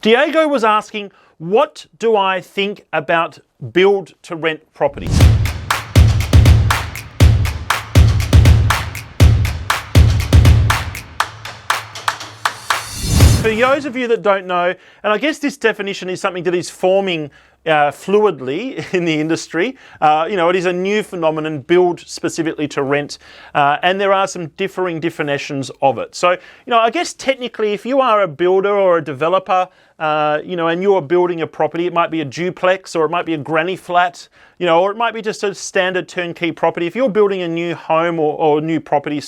Diego was asking, what do I think about build-to-rent properties? For those of you that don't know, and I guess this definition is something that is forming fluidly in the industry. It is a new phenomenon, build specifically to rent, and there are some differing definitions of it. So, I guess technically, if you are a builder or a developer, and you're building a property, it might be a duplex, or it might be a granny flat, or it might be just a standard turnkey property. If you're building a new home or new property,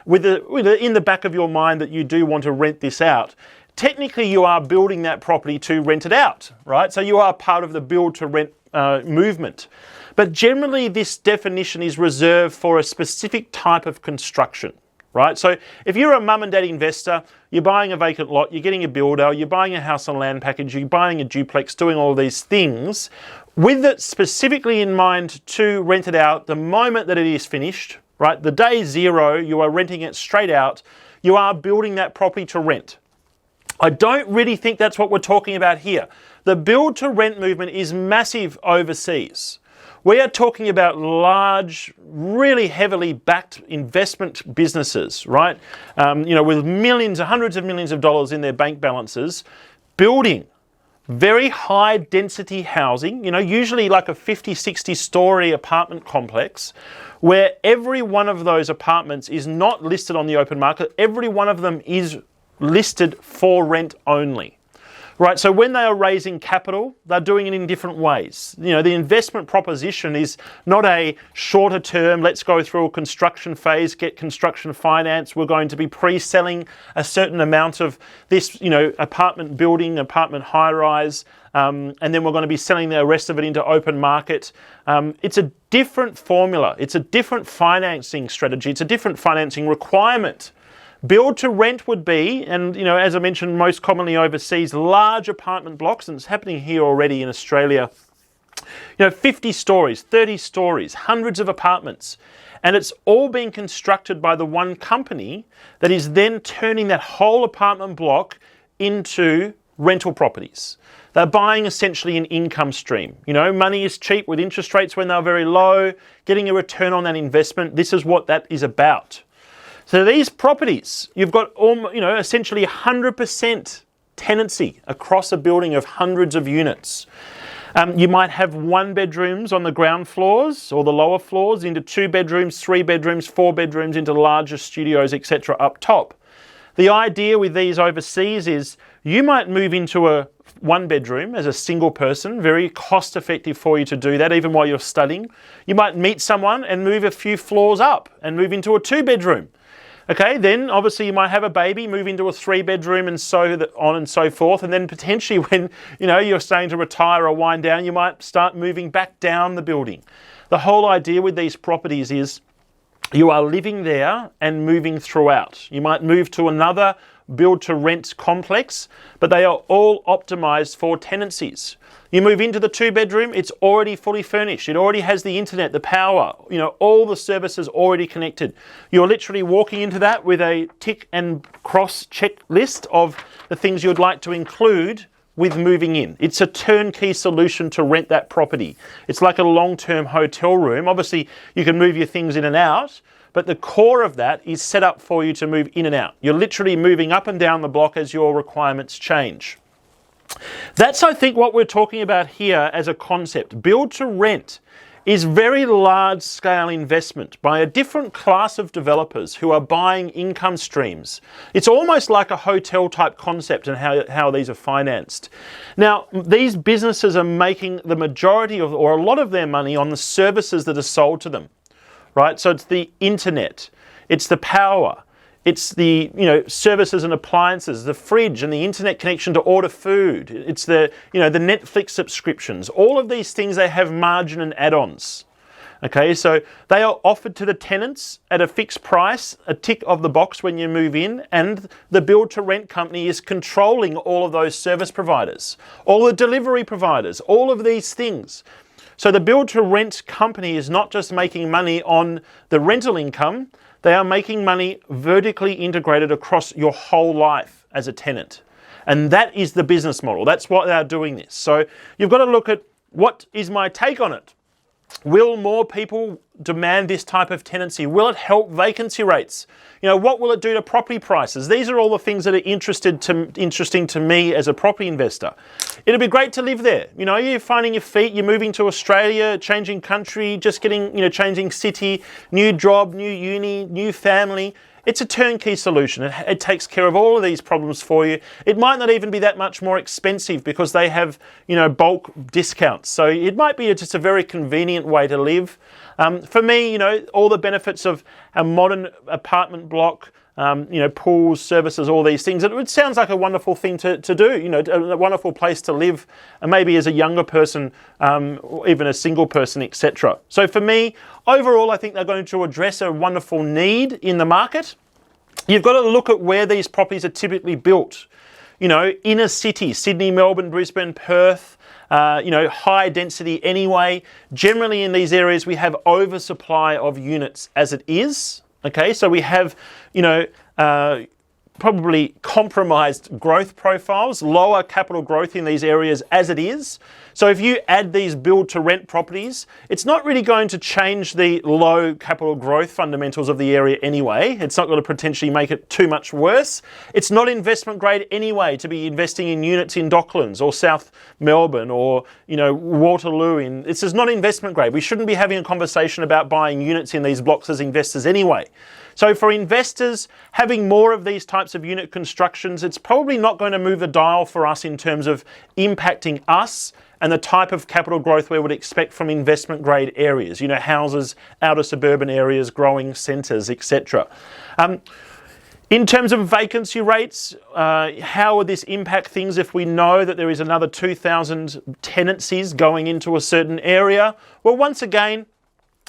with in the back of your mind that you do want to rent this out, technically you are building that property to rent it out, right? So you are part of the build to rent movement. But generally this definition is reserved for a specific type of construction, right? So if you're a mum and dad investor, you're buying a vacant lot, you're getting a builder, you're buying a house and land package, you're buying a duplex, doing all these things, with it specifically in mind to rent it out the moment that it is finished, right? The day zero, you are renting it straight out, you are building that property to rent. I don't really think that's what we're talking about here. The build to rent movement is massive overseas. We are talking about large, really heavily backed investment businesses, right? With millions, hundreds of millions of dollars in their bank balances, building very high density housing, usually like a 50, 60 story apartment complex, where every one of those apartments is not listed on the open market. Every one of them is listed for rent only. Right, so when they are raising capital, they're doing it in different ways. The investment proposition is not a shorter term, let's go through a construction phase, get construction finance, we're going to be pre-selling a certain amount of this, apartment building, apartment high-rise, and then we're going to be selling the rest of it into open market. It's a different formula, it's a different financing strategy, it's a different financing requirement. Build to rent would be, and as I mentioned, most commonly overseas, large apartment blocks, and it's happening here already in Australia. 50 stories, 30 stories, hundreds of apartments, and it's all being constructed by the one company that is then turning that whole apartment block into rental properties. They're buying essentially an income stream. Money is cheap with interest rates when they're very low, getting a return on that investment. This is what that is about. So these properties, you've got essentially 100% tenancy across a building of hundreds of units. You might have 1 bedrooms on the ground floors or the lower floors into 2 bedrooms, 3 bedrooms, 4 bedrooms into larger studios, etc. up top. The idea with these overseas is you might move into a 1 bedroom as a single person, very cost effective for you to do that even while you're studying. You might meet someone and move a few floors up and move into a 2 bedroom. Okay, then obviously you might have a baby, move into a 3 bedroom and so on and so forth. And then potentially when you're starting to retire or wind down, you might start moving back down the building. The whole idea with these properties is you are living there and moving throughout. You might move to another build to rent complex, but they are all optimized for tenancies. You move into the 2 bedroom, it's already fully furnished. It already has the internet, the power, all the services already connected. You're literally walking into that with a tick and cross checklist of the things you'd like to include with moving in. It's a turnkey solution to rent that property. It's like a long-term hotel room. Obviously, you can move your things in and out, but the core of that is set up for you to move in and out. You're literally moving up and down the block as your requirements change. That's, I think, what we're talking about here as a concept. Build to rent is very large scale investment by a different class of developers who are buying income streams. It's almost like a hotel type concept and how these are financed. Now, these businesses are making the majority of, or a lot of their money on the services that are sold to them, right? So it's the internet, it's the power, it's the services and appliances, the fridge and the internet connection to order food. It's the the Netflix subscriptions. All of these things, they have margin and add-ons. Okay, so they are offered to the tenants at a fixed price, a tick of the box when you move in, and the build to rent company is controlling all of those service providers, all the delivery providers, all of these things. So the build to rent company is not just making money on the rental income, they are making money vertically integrated across your whole life as a tenant. And that is the business model. That's why they're doing this. So you've got to look at, what is my take on it? Will more people demand this type of tenancy? Will it help vacancy rates? What will it do to property prices? These are all the things that are interesting to me as a property investor. It'll be great to live there. You're finding your feet, you're moving to Australia, changing country, just getting, changing city, new job, new uni, new family. It's a turnkey solution. It takes care of all of these problems for you. It might not even be that much more expensive because they have, bulk discounts. So it might be just a very convenient way to live. For me, all the benefits of a modern apartment block, pools, services, all these things. It sounds like a wonderful thing to do, a wonderful place to live, and maybe as a younger person, even a single person, etc. So for me, overall, I think they're going to address a wonderful need in the market. You've got to look at where these properties are typically built. Inner city, Sydney, Melbourne, Brisbane, Perth, high density anyway. Generally in these areas, we have oversupply of units as it is. Okay, so we have, probably compromised growth profiles, lower capital growth in these areas as it is. So if you add these build to rent properties, it's not really going to change the low capital growth fundamentals of the area anyway. It's not going to potentially make it too much worse. It's not investment grade anyway to be investing in units in Docklands or South Melbourne or, Waterloo. This is not investment grade. We shouldn't be having a conversation about buying units in these blocks as investors anyway. So for investors, having more of these types of unit constructions, it's probably not going to move the dial for us in terms of impacting us and the type of capital growth we would expect from investment grade areas, houses, outer suburban areas, growing centres, etc. In terms of vacancy rates, how would this impact things if we know that there is another 2,000 tenancies going into a certain area? Well, once again,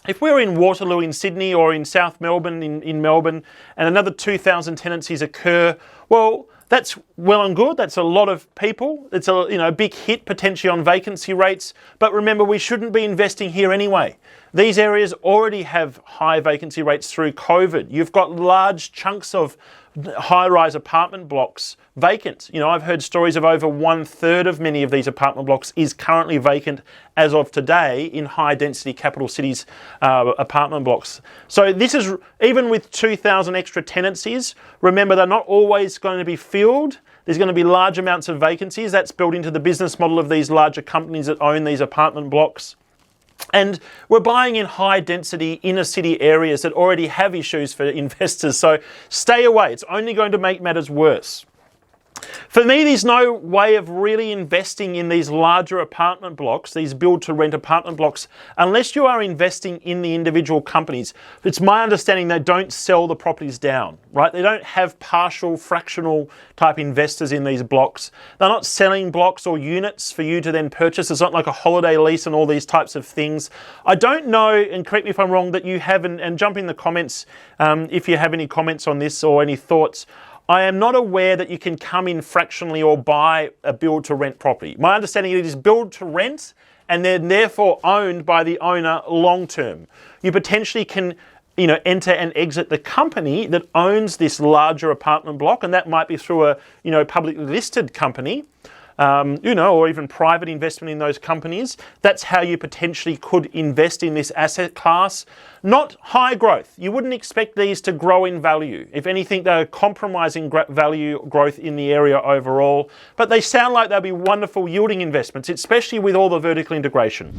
if we're in Waterloo in Sydney or in South Melbourne in Melbourne and another 2,000 tenancies occur, well, that's well and good. That's a lot of people. It's a big hit potentially on vacancy rates. But remember, we shouldn't be investing here anyway. These areas already have high vacancy rates through COVID. You've got large chunks of high-rise apartment blocks vacant. I've heard stories of over 1/3 of many of these apartment blocks is currently vacant as of today in high-density capital cities apartment blocks. So this is, even with 2,000 extra tenancies, remember they're not always going to be filled. There's going to be large amounts of vacancies. That's built into the business model of these larger companies that own these apartment blocks. And we're buying in high density inner city areas that already have issues for investors. So stay away. It's only going to make matters worse. For me, there's no way of really investing in these larger apartment blocks, these build-to-rent apartment blocks, unless you are investing in the individual companies. It's my understanding they don't sell the properties down, right? They don't have partial, fractional type investors in these blocks. They're not selling blocks or units for you to then purchase. It's not like a holiday lease and all these types of things. I don't know, and correct me if I'm wrong, that you have, and jump in the comments if you have any comments on this or any thoughts. I am not aware that you can come in fractionally or buy a build-to-rent property. My understanding is it is build-to-rent and they're therefore owned by the owner long-term. You potentially can enter and exit the company that owns this larger apartment block, and that might be through a publicly listed company. Or even private investment in those companies. That's how you potentially could invest in this asset class. Not high growth. You wouldn't expect these to grow in value. If anything, they're compromising value growth in the area overall. But they sound like they'll be wonderful yielding investments, especially with all the vertical integration.